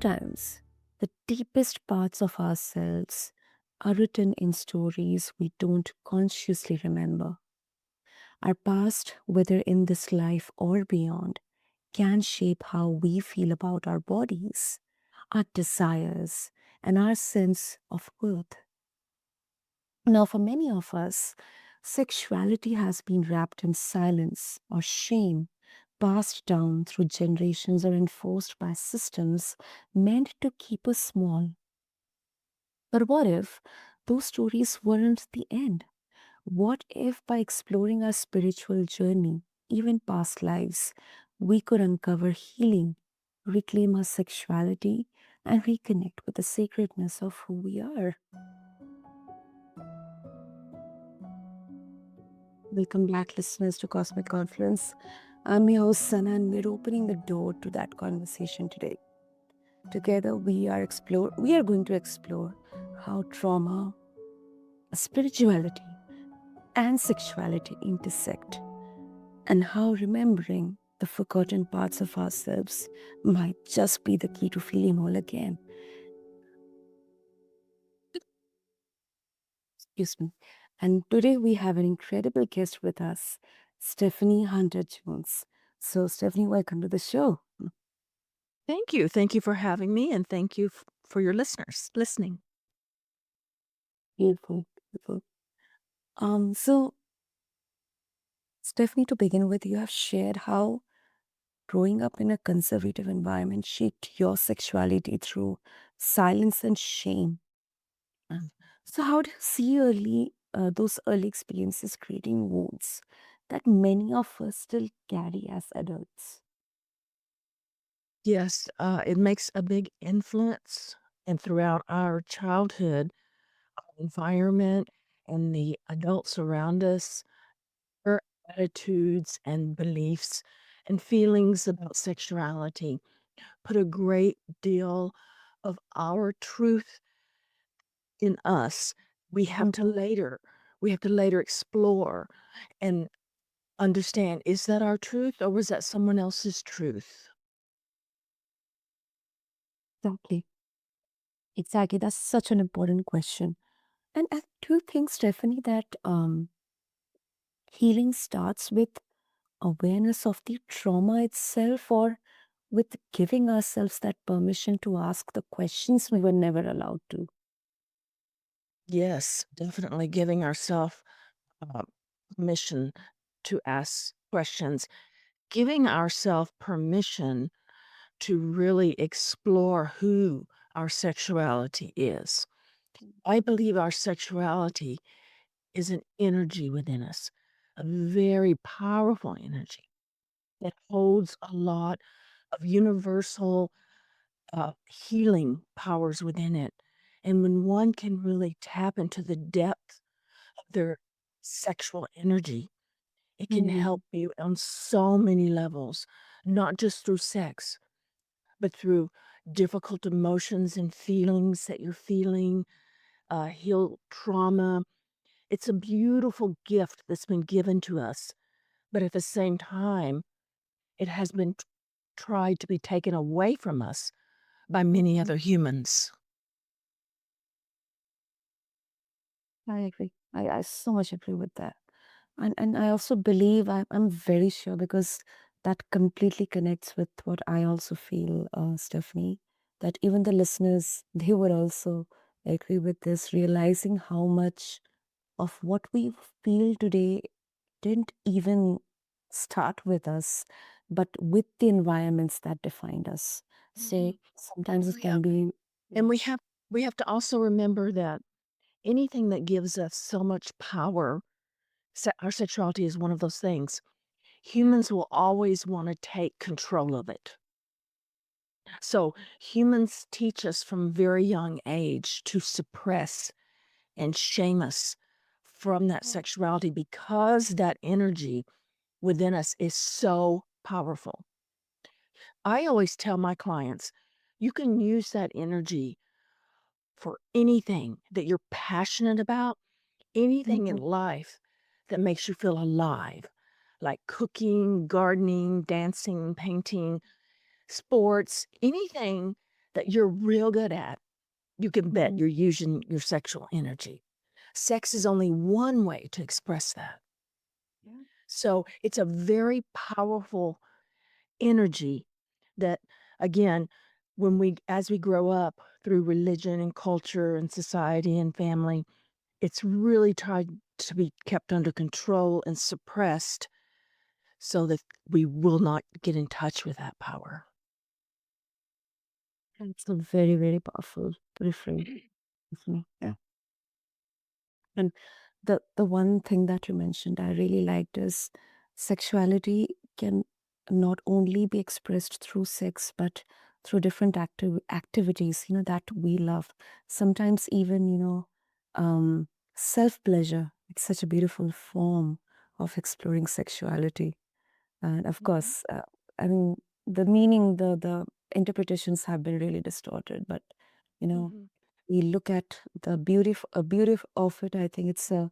Sometimes the deepest parts of ourselves are written in stories we don't consciously remember. Our past, whether in this life or beyond, can shape how we feel about our bodies, our desires, and our sense of worth. Now, for many of us, sexuality has been wrapped in silence or shame, passed down through generations or enforced by systems meant to keep us small. But what if those stories weren't the end? What if by exploring our spiritual journey, even past lives, we could uncover healing, reclaim our sexuality, and reconnect with the sacredness of who we are? Welcome back, listeners, to Cosmic Confluence. I'm your host, Sana, and we're opening the door to that conversation today. Together, we are going to explore how trauma, spirituality, and sexuality intersect, and how remembering the forgotten parts of ourselves might just be the key to feeling whole again. Excuse me. And today we have an incredible guest with us, Stephanie Hunter Jones. So, Stephanie, welcome to the show. Thank you. Thank you for having me, and thank you for your listeners listening. Beautiful, beautiful. So Stephanie, to begin with, you have shared how growing up in a conservative environment shaped your sexuality through silence and shame. Mm. So, how do you see those early experiences creating wounds that many of us still carry as adults? Yes, it makes a big influence, and throughout our childhood, environment and the adults around us, our attitudes and beliefs and feelings about sexuality put a great deal of our truth in us. We have to Mhm. later we have to later explore and understand, is that our truth or was that someone else's truth? Exactly. Exactly. That's such an important question. And do you think, Stephanie, that healing starts with awareness of the trauma itself, or with giving ourselves that permission to ask the questions we were never allowed to? Yes, definitely giving ourselves uh, permission to ask questions, giving ourselves permission to really explore who our sexuality is. I believe our sexuality is an energy within us, a very powerful energy that holds a lot of universal healing powers within it. And when one can really tap into the depth of their sexual energy, it can Mm. help you on so many levels, not just through sex, but through difficult emotions and feelings that you're feeling, heal trauma. It's a beautiful gift that's been given to us, but at the same time, it has been tried to be taken away from us by many other humans. I agree. I so much agree with that. And I also believe I'm very sure, because that completely connects with what I also feel, Stephanie, that even the listeners, they would also agree with this, realizing how much of what we feel today didn't even start with us, but with the environments that defined us. Mhm. Say, sometimes Oh, it yeah. can be. And we have to also remember that anything that gives us so much power, our sexuality is one of those things. Humans will always want to take control of it. So humans teach us from very young age to suppress and shame us from that sexuality because that energy within us is so powerful. I always tell my clients, you can use that energy for anything that you're passionate about, anything in Mhm. life that makes you feel alive, like cooking, gardening, dancing, painting, sports, anything that you're real good at, you can bet Mhm. you're using your sexual energy. Sex is only one way to express that. Yeah. So it's a very powerful energy that, again, as we grow up through religion and culture and society and family, it's really tried to be kept under control and suppressed so that we will not get in touch with that power. That's a very, very powerful refrain. Yeah. And the one thing that you mentioned I really liked is sexuality can not only be expressed through sex, but through different activities, that we love. Sometimes even, self pleasure. It's such a beautiful form of exploring sexuality. And of Mhm, course, I mean, the meaning, the interpretations have been really distorted, but you know, mhm, we look at the beauty of it. I think it's a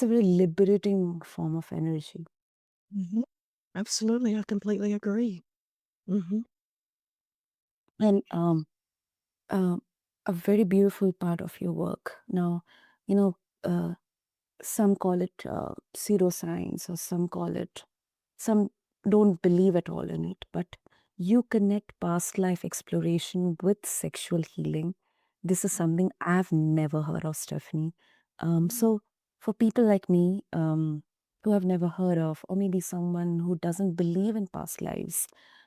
very liberating form of energy. mhm. Absolutely, I completely agree. Mhm, And uh, a very beautiful part of your work. Now, you know, uh, some call it pseudoscience, or some don't believe at all in it, but you connect past life exploration with sexual healing. This is mhm, something I've never heard of, Stephanie. mhm, So for people like me, who have never heard of, or maybe someone who doesn't believe in past lives,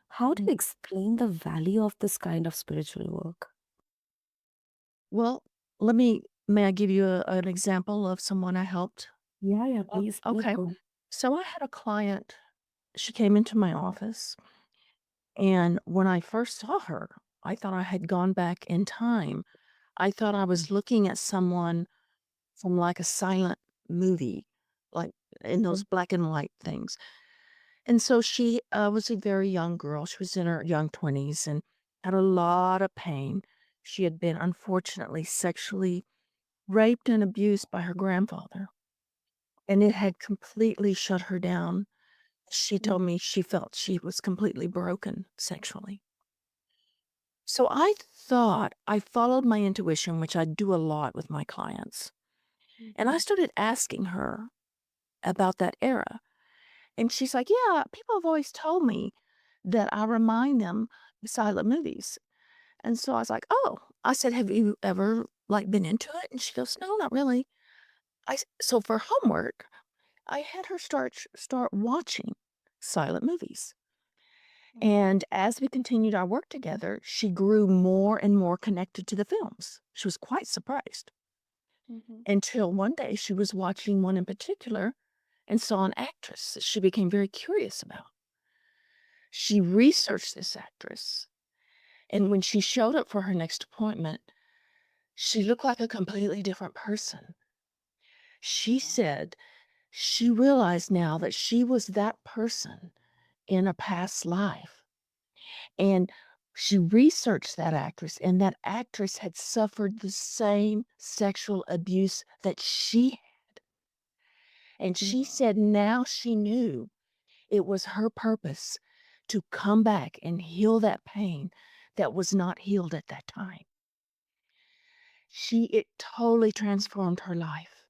how do mhm. you explain the value of this kind of spiritual work? Well, may I give you an example of someone I helped? Yeah, yeah, Oh, please okay. go. So I had a client, she came into my office, and when I first saw her, I thought I had gone back in time. I thought I was looking at someone from, like, a silent movie, like, in those Okay. black and white things. And so she, was a very young girl. She was in her young 20s and had a lot of pain. She had been, unfortunately, sexually raped and abused by her grandfather, and it had completely shut her down. She Mm, told me she felt she was completely broken sexually. So I followed my intuition, which I do a lot with my clients, and I mhm, started asking her about that era. And she's like, "Yeah, people have always told me that I remind them of silent movies." And so I was like, "Oh." I said, "Have you ever, like, been into it?" And she goes, "No, not really." So for homework, I had her start watching silent movies. And as we continued our work together, she grew more and more connected to the films. She was quite surprised. mhm, Until one day she was watching one in particular and saw an actress that she became very curious about. She researched this actress, and when she showed up for her next appointment, she looked like a completely different person. She said she realized now that she was that person in a past life. And she researched that actress, and that actress had suffered the same sexual abuse that she had. And mm, she said now she knew it was her purpose to come back and heal that pain that was not healed at that time. It totally transformed her life.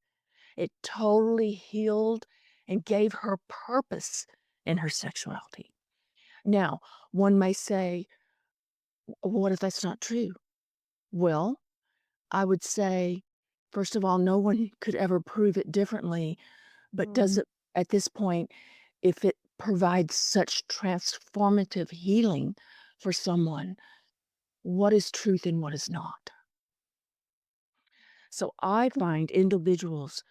It totally healed and gave her purpose in her sexuality. Now, one may say, what if that's not true? Well, I would say, first of all, no one could ever prove it differently, but does mm. it at this point, if it provides such transformative healing for someone, what is truth and what is not? So I find individuals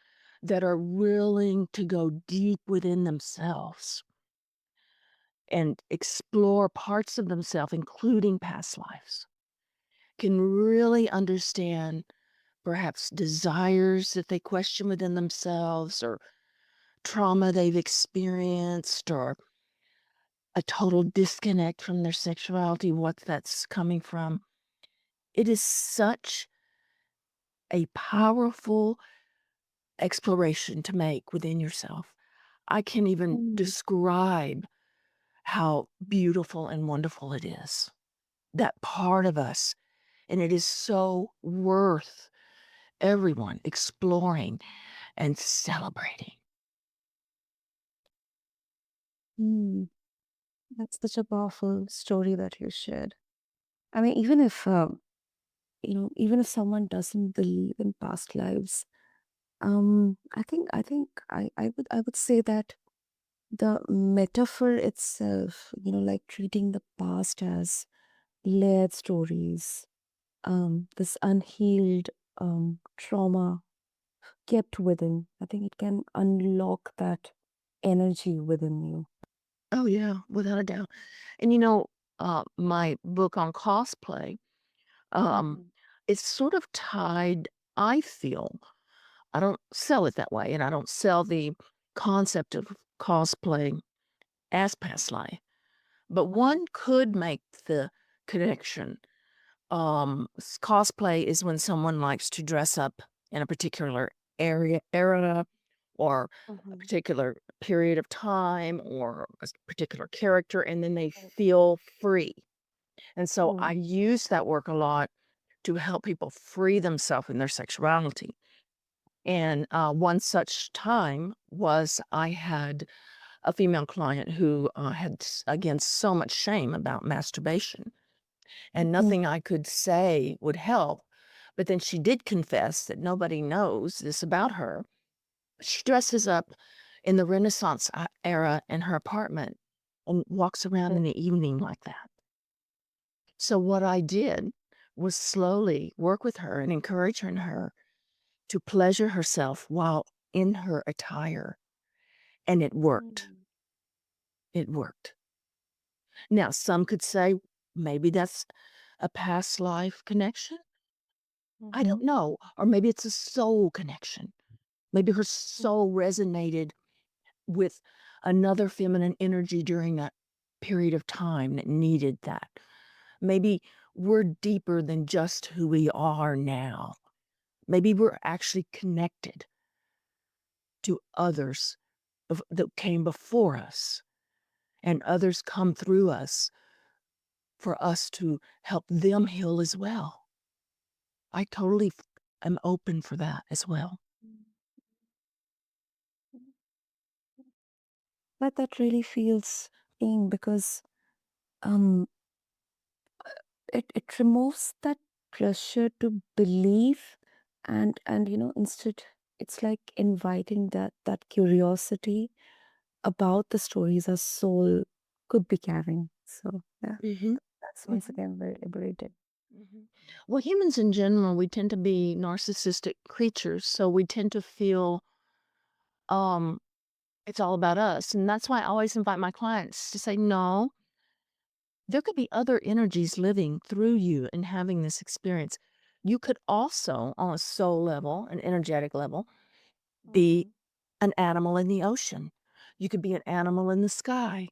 that are willing to go deep within themselves and explore parts of themselves, including past lives, can really understand perhaps desires that they question within themselves or trauma they've experienced or a total disconnect from their sexuality, what that's coming from. It is such a powerful exploration to make within yourself. I can't even Mm. describe how beautiful and wonderful it is. That part of us. and it is so worth everyone exploring and celebrating. Mm, that's such a powerful story that you shared. I mean, even if even if someone doesn't believe in past lives, I think I would say that the metaphor itself, like treating the past as layered stories, this unhealed trauma kept within, I think it can unlock that energy within you. Oh, yeah, without a doubt. And, my book on cosplay, um, Mhm. it's sort of tied, I feel. I don't sell it that way, and I don't sell the concept of cosplay as past life, but Mhm. one could make the connection. Cosplay is when someone likes to dress up in a particular era, or a Mhm. particular period of time, or a particular character, and then they feel free. And so I Mm. use that work a lot to help people free themselves in their sexuality. And one such time was I had a female client who had, again, so much shame about masturbation, and Mhm. nothing I could say would help. But then she did confess that nobody knows this about her. She dresses up in the Renaissance era in her apartment and walks around in the evening like that. So, what I did was slowly work with her and encourage her to pleasure herself while in her attire. And it worked. Mm. It worked. Now, some could say maybe that's a past life connection. I don't Mhm. know. Or maybe it's a soul connection. Maybe her Mhm. soul resonated with another feminine energy during that period of time that needed that. Maybe we're deeper than just who we are now. Maybe we're actually connected to others that came before us, and others come through us for us to help them heal as well. I totally am open for that as well. But that really feels freeing because um it removes that pressure to believe, and instead it's like inviting that curiosity about the stories our soul could be carrying. So yeah, Mhm. that's once Mhm. again very liberating. Mhm. Well, humans in general, we tend to be narcissistic creatures, so we tend to feel um it's all about us. And that's why I always invite my clients to say, no, there could be other energies living through you and having this experience. You could also, on a soul level, an energetic level, be Mhm. an animal in the ocean. You could be an animal in the sky.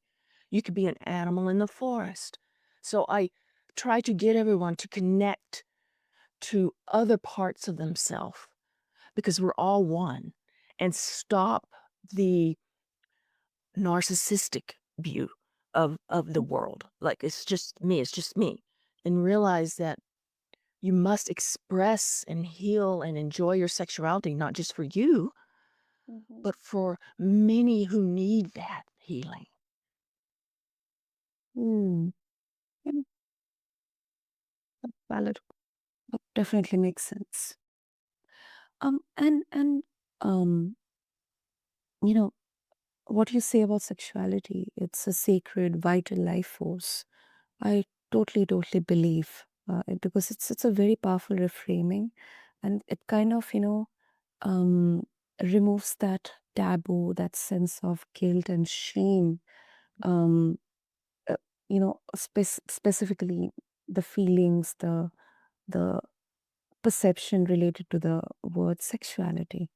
You could be an animal in the forest. So I try to get everyone to connect to other parts of themselves because we're all one, and stop the narcissistic view of the world. Like it's just me. And realize that you must express and heal and enjoy your sexuality, not just for you, Mhm. but for many who need that healing. Mm. Yeah, valid. That definitely makes sense. And um, you know, what you say about sexuality, it's a sacred, vital life force. I totally believe it, because it's a very powerful reframing, and it kind of um, removes that taboo, that sense of guilt and shame. Um, uh, specifically the feelings, the perception related to the word sexuality.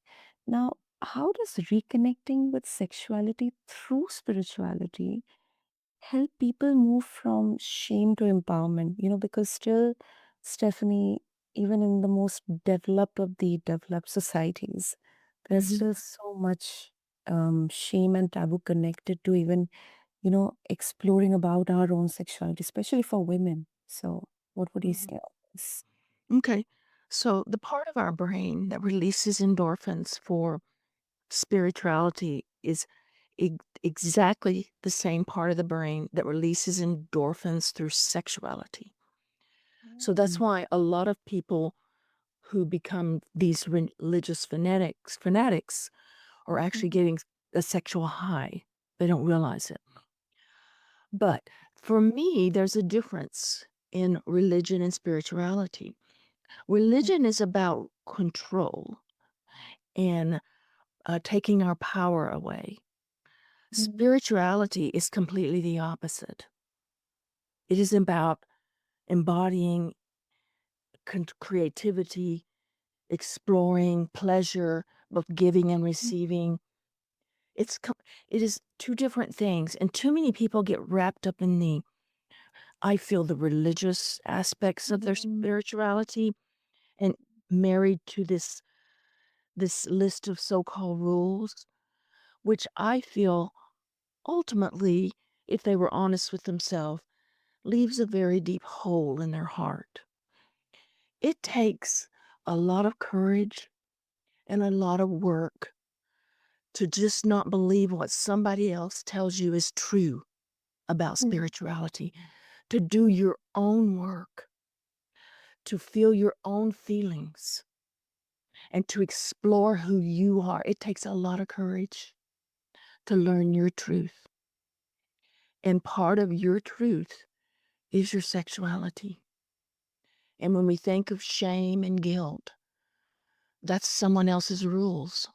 Now, how does reconnecting with sexuality through spirituality help people move from shame to empowerment? Because still, Stephanie, even in the most developed of the developed societies, there's Mhm, still so much shame and taboo connected to even, exploring about our own sexuality, especially for women. So, what would you mhm. say on this? Okay. So the part of our brain that releases endorphins for spirituality is exactly the same part of the brain that releases endorphins through sexuality. So that's Mm. why a lot of people who become these religious fanatics are actually Mhm. getting a sexual high. They don't realize it. But for me, there's a difference in religion and spirituality. Mhm. Religion is about control and taking our power away. Mhm. Spirituality is completely the opposite. It is about embodying creativity, exploring pleasure, both giving and receiving. It's co- it is two different things, and too many people get wrapped up in I feel the religious aspects of their Mhm. spirituality and married to this list of so-called rules, which I feel ultimately, if they were honest with themselves, leaves a very deep hole in their heart. It takes a lot of courage and a lot of work to just not believe what somebody else tells you is true about Mhm. spirituality, to do your own work, to feel your own feelings, and to explore who you are. It takes a lot of courage to learn your truth. And part of your truth is your sexuality. And when we think of shame and guilt, that's someone else's rules,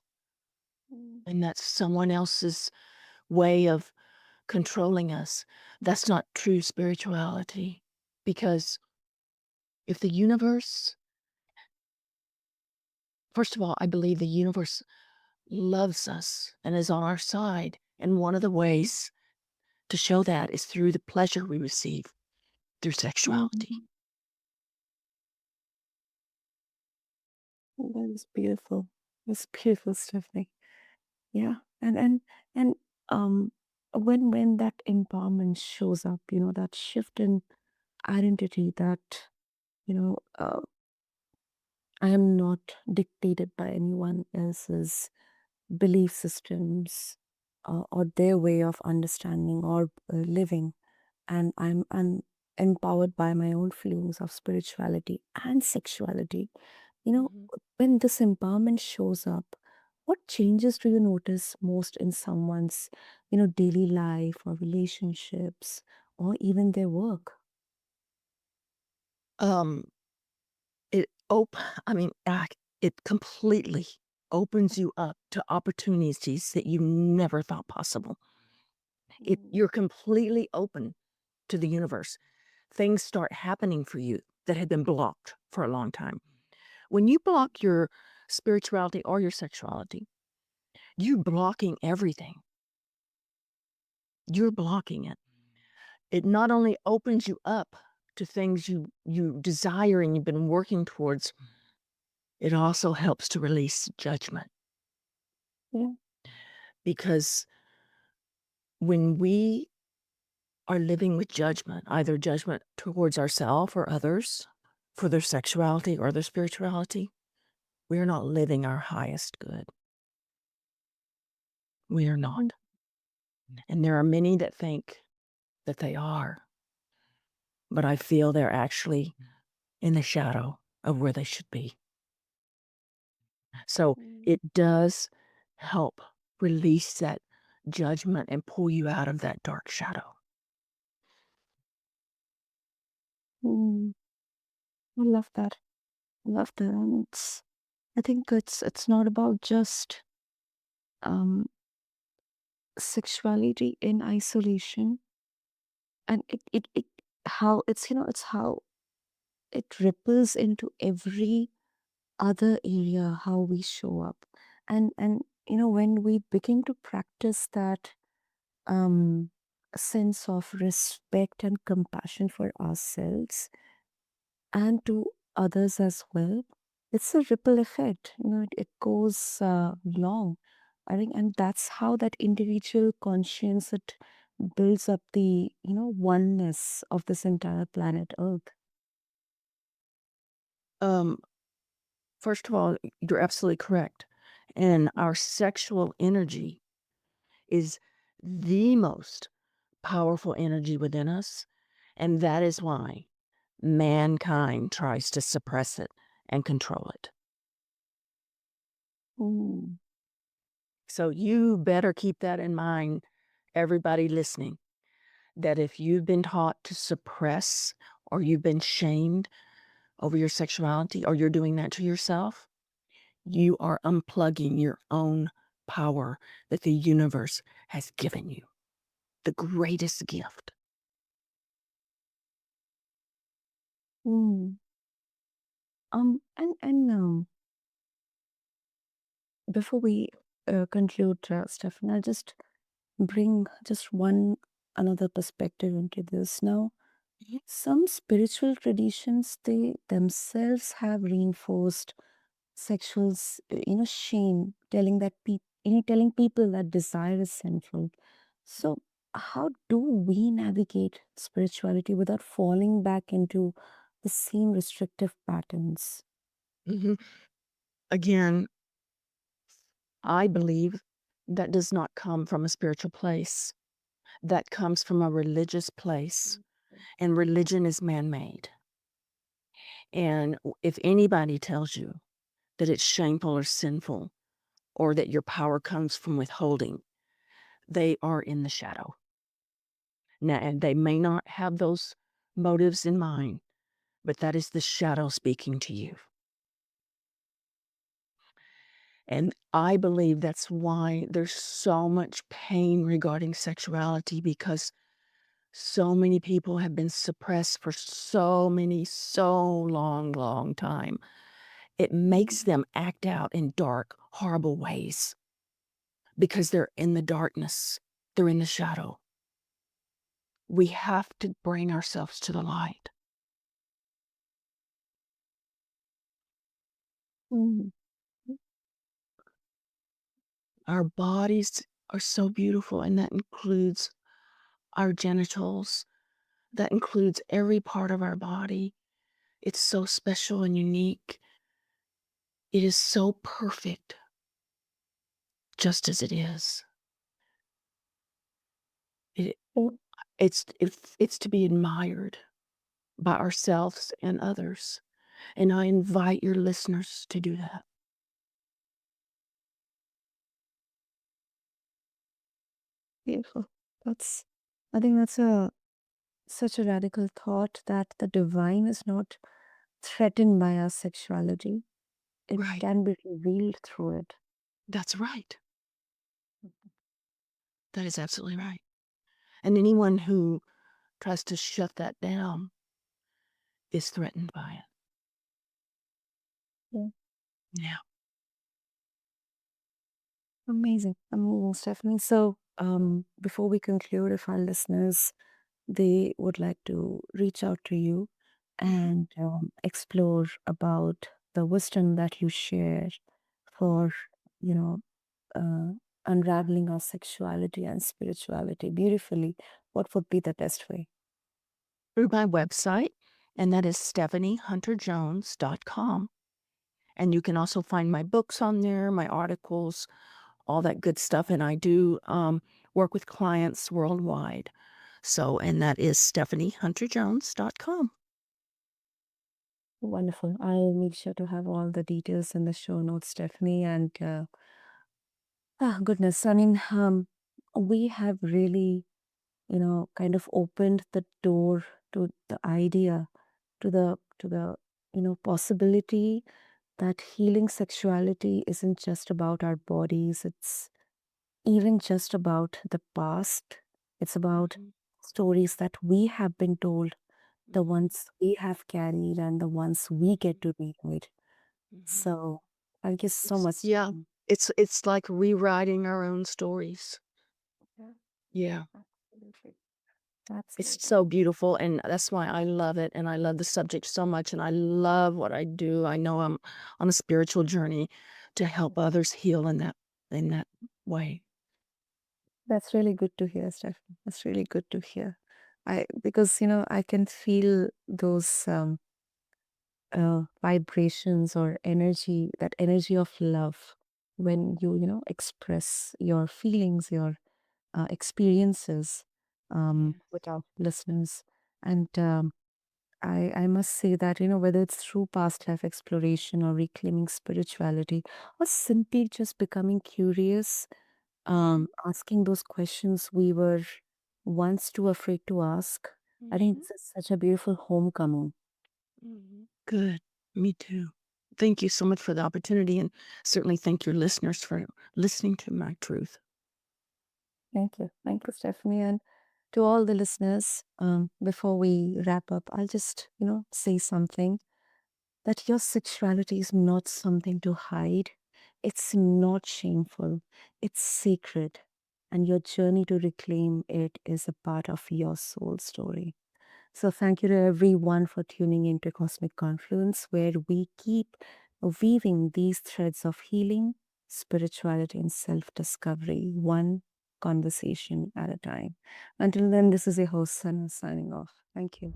Mhm. and that's someone else's way of controlling us. That's not true spirituality. Because if the universe, first of all, I believe the universe loves us and is on our side. And one of the ways to show that is through the pleasure we receive through sexuality. Mhm. That is beautiful. That's beautiful, Stephanie. Yeah, and um, when that empowerment shows up, that shift in identity, that you know, I am not dictated by anyone else's belief systems or their way of understanding or living, and I'm empowered by my own feelings of spirituality and sexuality. You know, Mhm. when this empowerment shows up, what changes do you notice most in someone's, daily life or relationships or even their work? Um, it op I mean, it completely opens you up to opportunities that you never thought possible. Mm. You're completely open to the universe. Things start happening for you that had been blocked for a long time. When you block your spirituality or your sexuality, you're blocking everything. You're blocking it. It not only opens you up to things you desire and you've been working towards, it also helps to release judgment. Yeah. Because when we are living with judgment, either judgment towards ourselves or others for their sexuality or their spirituality, we are not living our highest good. We are Mm. not. And there are many that think that they are, but I feel they're actually in the shadow of where they should be. So Mm. it does help release that judgment and pull you out of that dark shadow. Mm. I love that. I love that. And I think it's not about just um sexuality in isolation, and it how it's how it ripples into every other area how we show up. And when we begin to practice that um sense of respect and compassion for ourselves and to others as well, it's a ripple effect. It goes long, I think, and that's how that individual conscience, it builds up the oneness of this entire planet Earth. Um, First of all, you're absolutely correct. And our sexual energy is the most powerful energy within us. And that is why mankind tries to suppress it and control it. Ooh. So you better keep that in mind, everybody listening, that if you've been taught to suppress or you've been shamed over your sexuality or you're doing that to yourself, you are unplugging your own power that the universe has given you, the greatest gift. Mm. And before we conclude, Stefan, I'll just bring just one another perspective into this. Now, Mhm. some spiritual traditions, they themselves have reinforced shame, telling that telling people that desire is sinful. So, how do we navigate spirituality without falling back into the same restrictive patterns? Mhm. Again, I believe that does not come from a spiritual place. That comes from a religious place, and religion is man made. And if anybody tells you that it's shameful or sinful, or that your power comes from withholding, they are in the shadow. Now, and they may not have those motives in mind, but that is the shadow speaking to you. And I believe that's why there's so much pain regarding sexuality because so many people have been suppressed for so long time. It makes them act out in dark, horrible ways because they're in the darkness, they're in the shadow. We have to bring ourselves to the light. Mm. Our bodies are so beautiful, and that includes our genitals, that includes every part of our body. It's so special and unique. It is so perfect just as it is. It, Oh, it's to be admired by ourselves and others. And I invite your listeners to do that. beautiful. That's, I think that's a such a radical thought that the divine is not threatened by our sexuality. It Right. can be revealed through it. That's right. That is absolutely right. And anyone who tries to shut that down is threatened by it. Yeah. Yeah. Amazing. Amazing, Stephanie. So, before we conclude, if our listeners they would like to reach out to you Mhm. and explore about the wisdom that you share for, you know, uh, unraveling our sexuality and spirituality beautifully, what would be the best way? Through my website, and that is stephaniehunterjones.com. And you can also find my books on there, my articles, all that good stuff. And I do work with clients worldwide. So, and that is stephaniehunterjones.com. Wonderful. I'll make sure to have all the details in the show notes, Stephanie. And goodness, I mean, we have really, kind of opened the door to the idea, to the possibility that healing sexuality isn't just about our bodies. It's even just about the past. It's about Mhm, stories that we have been told, the mhm, ones we have carried, and the ones we get to rewrite. mhm. So, thank you so much. Yeah, it's like rewriting our own stories. Yeah, Yeah. absolutely. It's Absolutely. so beautiful, and that's why I love it, and I love the subject so much, and I love what I do. I know I'm on a spiritual journey to help others heal in that way. That's really good to hear, Stephanie. That's really good to hear. Because I can feel those vibrations or energy, that energy of love, when you express your feelings, your experiences Yes. with our listeners. And I must say that, whether it's through past life exploration or reclaiming spirituality, or simply just becoming curious, Mhm, asking those questions we were once too afraid to ask, I think mhm, it's such a beautiful homecoming. mhm. Good. Me too. Thank you so much for the opportunity, and certainly thank your listeners for listening to my truth. Thank you. Thank you, Stephanie. And to all the listeners, before we wrap up, I'll just, say something, that your sexuality is not something to hide. It's not shameful. It's sacred. And your journey to reclaim it is a part of your soul story. So, thank you to everyone for tuning into Cosmic Confluence, where we keep weaving these threads of healing, spirituality, and self discovery, one conversation at a time. Until then, this is your host, Sana, signing off. Thank you.